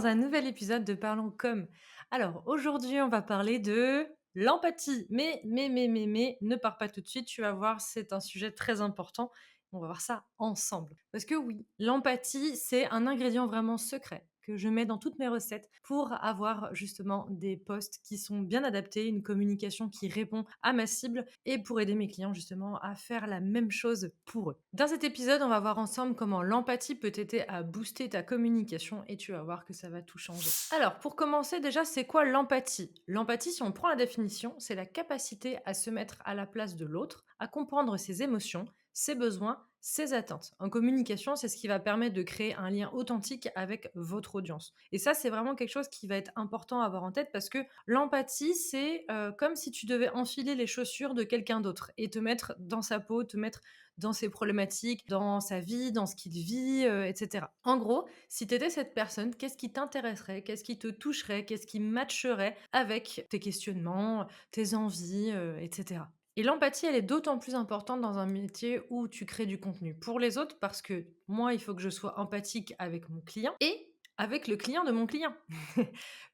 un nouvel épisode de Parlons Com. Alors aujourd'hui, on va parler de l'empathie. Mais, ne pars pas tout de suite, tu vas voir, c'est un sujet très important. On va voir ça ensemble. Parce que oui, l'empathie, c'est un ingrédient vraiment secret que je mets dans toutes mes recettes pour avoir justement des posts qui sont bien adaptés, une communication qui répond à ma cible et pour aider mes clients justement à faire la même chose pour eux. Dans cet épisode, on va voir ensemble comment l'empathie peut t'aider à booster ta communication et tu vas voir que ça va tout changer. Alors, pour commencer, déjà, c'est quoi l'empathie? L'empathie, si on prend la définition, c'est la capacité à se mettre à la place de l'autre, à comprendre ses émotions, ses besoins, ses attentes. En communication, c'est ce qui va permettre de créer un lien authentique avec votre audience. Et ça, c'est vraiment quelque chose qui va être important à avoir en tête parce que l'empathie, c'est comme si tu devais enfiler les chaussures de quelqu'un d'autre et te mettre dans sa peau, te mettre dans ses problématiques, dans sa vie, dans ce qu'il vit, etc. En gros, si tu étais cette personne, qu'est-ce qui t'intéresserait? Qu'est-ce qui te toucherait? Qu'est-ce qui matcherait avec tes questionnements, tes envies, etc. Et l'empathie, elle est d'autant plus importante dans un métier où tu crées du contenu pour les autres parce que moi, il faut que je sois empathique avec mon client et avec le client de mon client.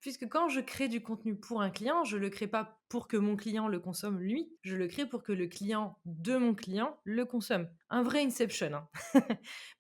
Puisque quand je crée du contenu pour un client, je le crée pas pour que mon client le consomme lui, je le crée pour que le client de mon client le consomme. Un vrai Inception, hein.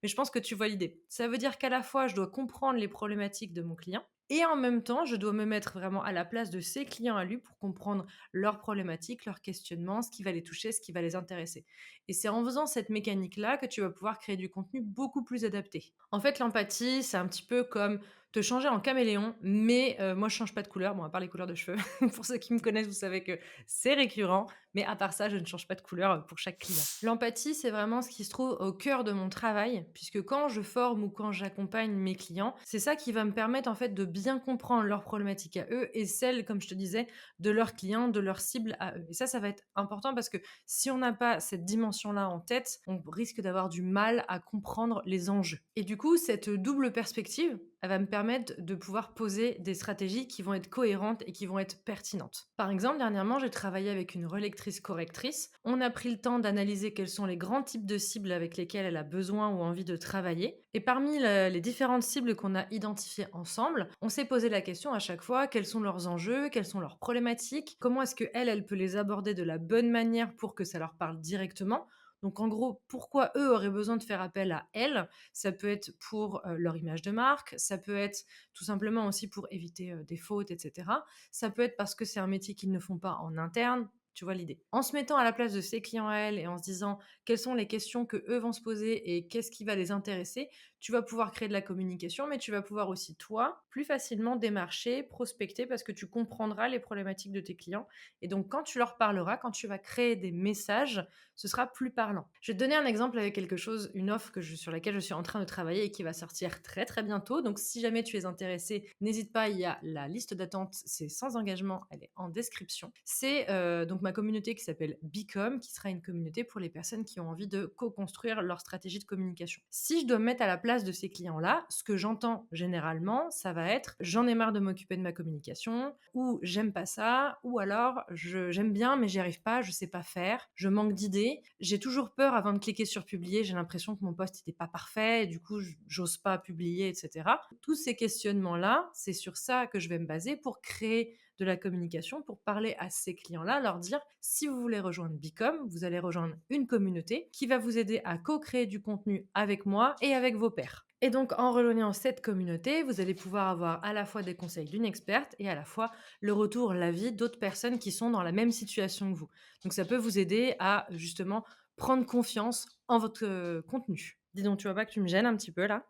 Mais je pense que tu vois l'idée. Ça veut dire qu'à la fois, je dois comprendre les problématiques de mon client et en même temps, je dois me mettre vraiment à la place de ses clients à lui pour comprendre leurs problématiques, leurs questionnements, ce qui va les toucher, ce qui va les intéresser. Et c'est en faisant cette mécanique-là que tu vas pouvoir créer du contenu beaucoup plus adapté. En fait, l'empathie, c'est un petit peu comme te changer en caméléon, mais moi je change pas de couleur, bon à part les couleurs de cheveux. Pour ceux qui me connaissent, vous savez que c'est récurrent, mais à part ça, je ne change pas de couleur pour chaque client. L'empathie, c'est vraiment ce qui se trouve au cœur de mon travail, puisque quand je forme ou quand j'accompagne mes clients, c'est ça qui va me permettre en fait de bien comprendre leurs problématiques à eux et celles, comme je te disais, de leurs clients, de leurs cibles à eux. Et ça va être important parce que si on n'a pas cette dimension-là en tête, on risque d'avoir du mal à comprendre les enjeux. Et du coup, cette double perspective, elle va me permettre de pouvoir poser des stratégies qui vont être cohérentes et qui vont être pertinentes. Par exemple, dernièrement, j'ai travaillé avec une relectrice-correctrice. On a pris le temps d'analyser quels sont les grands types de cibles avec lesquelles elle a besoin ou envie de travailler. Et parmi les différentes cibles qu'on a identifiées ensemble, on s'est posé la question à chaque fois, quels sont leurs enjeux, quelles sont leurs problématiques, comment est-ce qu'elle peut les aborder de la bonne manière pour que ça leur parle directement. Donc en gros, pourquoi eux auraient besoin de faire appel à elle? Ça peut être pour leur image de marque, ça peut être tout simplement aussi pour éviter des fautes, etc. Ça peut être parce que c'est un métier qu'ils ne font pas en interne. Tu vois l'idée. En se mettant à la place de ses clients à elle et en se disant quelles sont les questions que eux vont se poser et qu'est-ce qui va les intéresser, tu vas pouvoir créer de la communication, mais tu vas pouvoir aussi, toi, plus facilement démarcher, prospecter parce que tu comprendras les problématiques de tes clients. Et donc, quand tu leur parleras, quand tu vas créer des messages, ce sera plus parlant. Je vais te donner un exemple avec quelque chose, une offre sur laquelle je suis en train de travailler et qui va sortir très très bientôt. Donc si jamais tu es intéressé, n'hésite pas, il y a la liste d'attente, c'est sans engagement, elle est en description. C'est donc ma communauté qui s'appelle Bicom, qui sera une communauté pour les personnes qui ont envie de co-construire leur stratégie de communication. Si je dois me mettre à la place de ces clients-là, ce que j'entends généralement, ça va être j'en ai marre de m'occuper de ma communication, ou j'aime pas ça, ou alors j'aime bien mais j'y arrive pas, je sais pas faire, je manque d'idées, j'ai toujours peur avant de cliquer sur publier, j'ai l'impression que mon post n'était pas parfait, et du coup j'ose pas publier, etc. Tous ces questionnements-là, c'est sur ça que je vais me baser pour créer de la communication, pour parler à ces clients-là, leur dire si vous voulez rejoindre Bicom, vous allez rejoindre une communauté qui va vous aider à co-créer du contenu avec moi et avec vos pairs. Et donc, en rejoignant cette communauté, vous allez pouvoir avoir à la fois des conseils d'une experte et à la fois le retour, l'avis d'autres personnes qui sont dans la même situation que vous. Donc, ça peut vous aider à justement prendre confiance en votre contenu. Dis donc, tu vois pas que tu me gênes un petit peu là?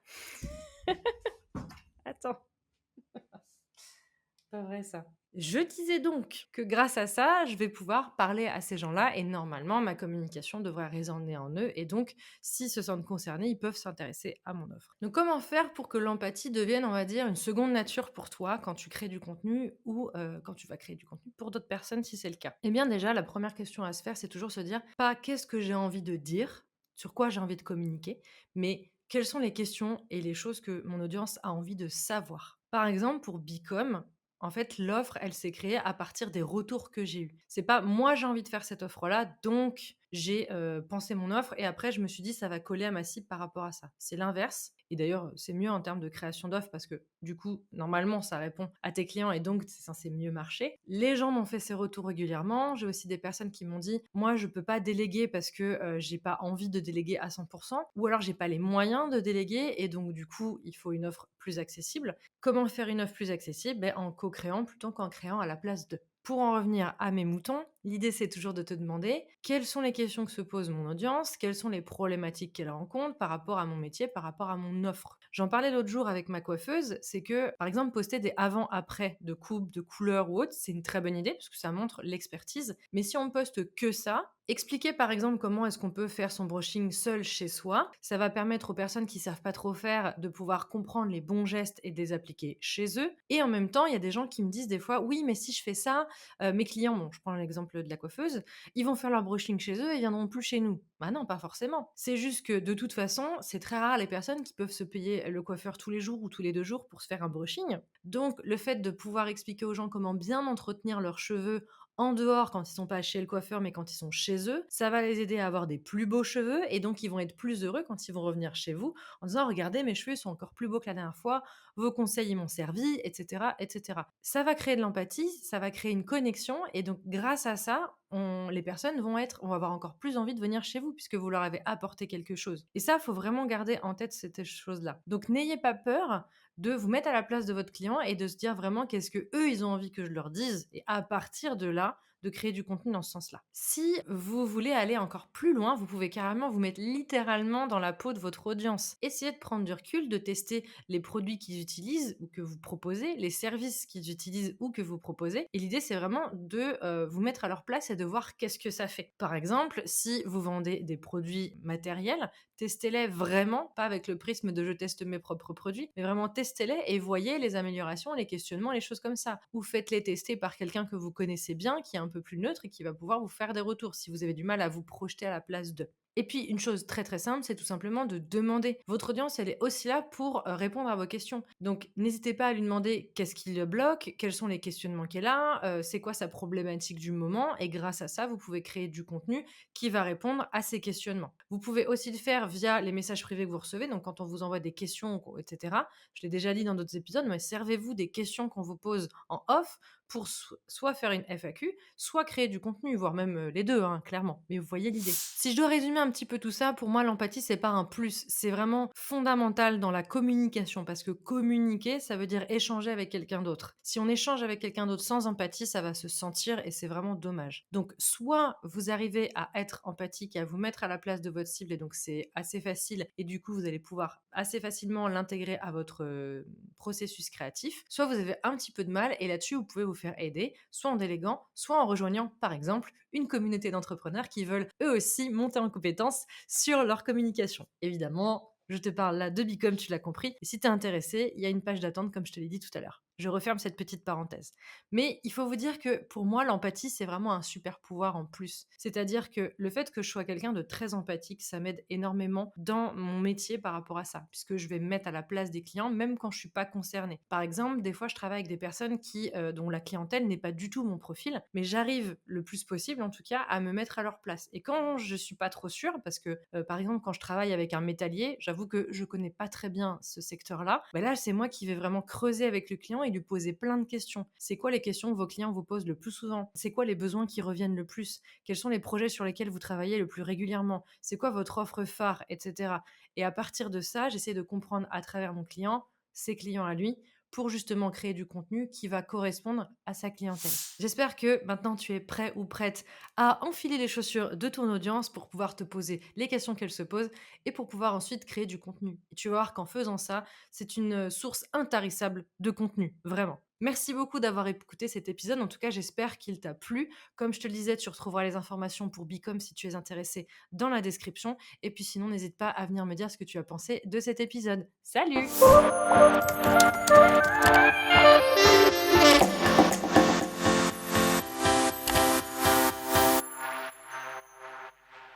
Attends, pas vrai ça. Je disais donc que grâce à ça, je vais pouvoir parler à ces gens-là et normalement, ma communication devrait résonner en eux et donc, s'ils se sentent concernés, ils peuvent s'intéresser à mon offre. Donc, comment faire pour que l'empathie devienne, on va dire, une seconde nature pour toi quand tu crées du contenu ou quand tu vas créer du contenu pour d'autres personnes si c'est le cas? Eh bien, déjà, la première question à se faire, c'est toujours se dire pas qu'est-ce que j'ai envie de dire, sur quoi j'ai envie de communiquer, mais quelles sont les questions et les choses que mon audience a envie de savoir. Par exemple, pour Bicom, en fait, l'offre, elle s'est créée à partir des retours que j'ai eus. C'est pas moi j'ai envie de faire cette offre-là, donc j'ai, pensé mon offre et après je me suis dit: «Ça va coller à ma cible par rapport à ça». C'est l'inverse et d'ailleurs, c'est mieux en termes de création d'offres parce que du coup, normalement, ça répond à tes clients et donc c'est censé mieux marcher. Les gens m'ont fait ces retours régulièrement. J'ai aussi des personnes qui m'ont dit: «Moi, je peux pas déléguer parce que, j'ai pas envie de déléguer à 100 ou alors j'ai pas les moyens de déléguer et donc du coup, il faut une offre plus accessible». Comment faire une offre plus accessible? Beh, en co-créant plutôt qu'en créant à la place d'eux. Pour en revenir à mes moutons, l'idée c'est toujours de te demander quelles sont les questions que se pose mon audience, quelles sont les problématiques qu'elle rencontre par rapport à mon métier, par rapport à mon offre. J'en parlais l'autre jour avec ma coiffeuse, c'est que par exemple poster des avant-après de coupe, de couleur ou autre, c'est une très bonne idée parce que ça montre l'expertise. Mais si on poste que ça, expliquer par exemple comment est-ce qu'on peut faire son brushing seul chez soi, ça va permettre aux personnes qui savent pas trop faire de pouvoir comprendre les bons gestes et de les appliquer chez eux. Et en même temps, il y a des gens qui me disent des fois: «Oui, mais si je fais ça, mes clients», bon, je prends l'exemple de la coiffeuse, «ils vont faire leur brushing chez eux et ils viendront plus chez nous». Bah non, pas forcément. C'est juste que de toute façon, c'est très rare les personnes qui peuvent se payer le coiffeur tous les jours ou tous les 2 jours pour se faire un brushing. Donc le fait de pouvoir expliquer aux gens comment bien entretenir leurs cheveux en dehors quand ils sont pas chez le coiffeur, mais quand ils sont chez eux, ça va les aider à avoir des plus beaux cheveux et donc ils vont être plus heureux quand ils vont revenir chez vous en disant: «Regardez, mes cheveux sont encore plus beaux que la dernière fois, vos conseils, ils m'ont servi» et cetera et cetera. Ça va créer de l'empathie, ça va créer une connexion et donc grâce à ça, les personnes vont avoir encore plus envie de venir chez vous puisque vous leur avez apporté quelque chose. Et ça, faut vraiment garder en tête cette chose-là. Donc n'ayez pas peur de vous mettre à la place de votre client et de se dire vraiment qu'est-ce que eux ils ont envie que je leur dise et à partir de là, de créer du contenu dans ce sens-là. Si vous voulez aller encore plus loin, vous pouvez carrément vous mettre littéralement dans la peau de votre audience. Essayez de prendre du recul, de tester les produits qu'ils utilisent ou que vous proposez, les services qu'ils utilisent ou que vous proposez. Et l'idée, c'est vraiment de vous mettre à leur place et de voir qu'est-ce que ça fait. Par exemple, si vous vendez des produits matériels, testez-les vraiment, pas avec le prisme de je teste mes propres produits, mais vraiment testez-les et voyez les améliorations, les questionnements, les choses comme ça. Ou faites-les tester par quelqu'un que vous connaissez bien, qui est un peu plus neutre et qui va pouvoir vous faire des retours si vous avez du mal à vous projeter à la place d'eux. Et puis, une chose très très simple, c'est tout simplement de demander. Votre audience, elle est aussi là pour répondre à vos questions. Donc, n'hésitez pas à lui demander qu'est-ce qui le bloque, quels sont les questionnements qu'elle a, c'est quoi sa problématique du moment. Et grâce à ça, vous pouvez créer du contenu qui va répondre à ces questionnements. Vous pouvez aussi le faire via les messages privés que vous recevez. Donc, quand on vous envoie des questions, etc., je l'ai déjà dit dans d'autres épisodes, mais servez-vous des questions qu'on vous pose en off pour soit faire une FAQ, soit créer du contenu, voire même les deux, hein, clairement. Mais vous voyez l'idée. Si je dois résumer un petit peu tout ça, pour moi, l'empathie, c'est pas un plus, c'est vraiment fondamental dans la communication, parce que communiquer, ça veut dire échanger avec quelqu'un d'autre. Si on échange avec quelqu'un d'autre sans empathie, ça va se sentir et c'est vraiment dommage. Donc, soit vous arrivez à être empathique et à vous mettre à la place de votre cible, et donc c'est assez facile, et du coup, vous allez pouvoir assez facilement l'intégrer à votre processus créatif, soit vous avez un petit peu de mal, et là-dessus, vous pouvez vous faire aider, soit en déléguant, soit en rejoignant, par exemple, une communauté d'entrepreneurs qui veulent eux aussi monter en compétences sur leur communication. Évidemment, je te parle là de Bicom, tu l'as compris. Et si tu es intéressé, il y a une page d'attente comme je te l'ai dit tout à l'heure. Je referme cette petite parenthèse. Mais il faut vous dire que pour moi, l'empathie, c'est vraiment un super pouvoir en plus. C'est-à-dire que le fait que je sois quelqu'un de très empathique, ça m'aide énormément dans mon métier par rapport à ça, puisque je vais me mettre à la place des clients, même quand je suis pas concernée. Par exemple, des fois, je travaille avec des personnes dont la clientèle n'est pas du tout mon profil, mais j'arrive le plus possible, en tout cas, à me mettre à leur place. Et quand je suis pas trop sûre, parce que, par exemple, quand je travaille avec un métallier, j'avoue que je connais pas très bien ce secteur-là, bah là, c'est moi qui vais vraiment creuser avec le client et lui poser plein de questions. C'est quoi les questions que vos clients vous posent le plus souvent? C'est quoi les besoins qui reviennent le plus? Quels sont les projets sur lesquels vous travaillez le plus régulièrement? C'est quoi votre offre phare, etc. Et à partir de ça, j'essaie de comprendre à travers mon client, ses clients à lui, pour justement créer du contenu qui va correspondre à sa clientèle. J'espère que maintenant tu es prêt ou prête à enfiler les chaussures de ton audience pour pouvoir te poser les questions qu'elle se pose et pour pouvoir ensuite créer du contenu. Et tu vas voir qu'en faisant ça, c'est une source intarissable de contenu, vraiment. Merci beaucoup d'avoir écouté cet épisode. En tout cas, j'espère qu'il t'a plu. Comme je te le disais, tu retrouveras les informations pour Bicom si tu es intéressé dans la description. Et puis sinon, n'hésite pas à venir me dire ce que tu as pensé de cet épisode. Salut!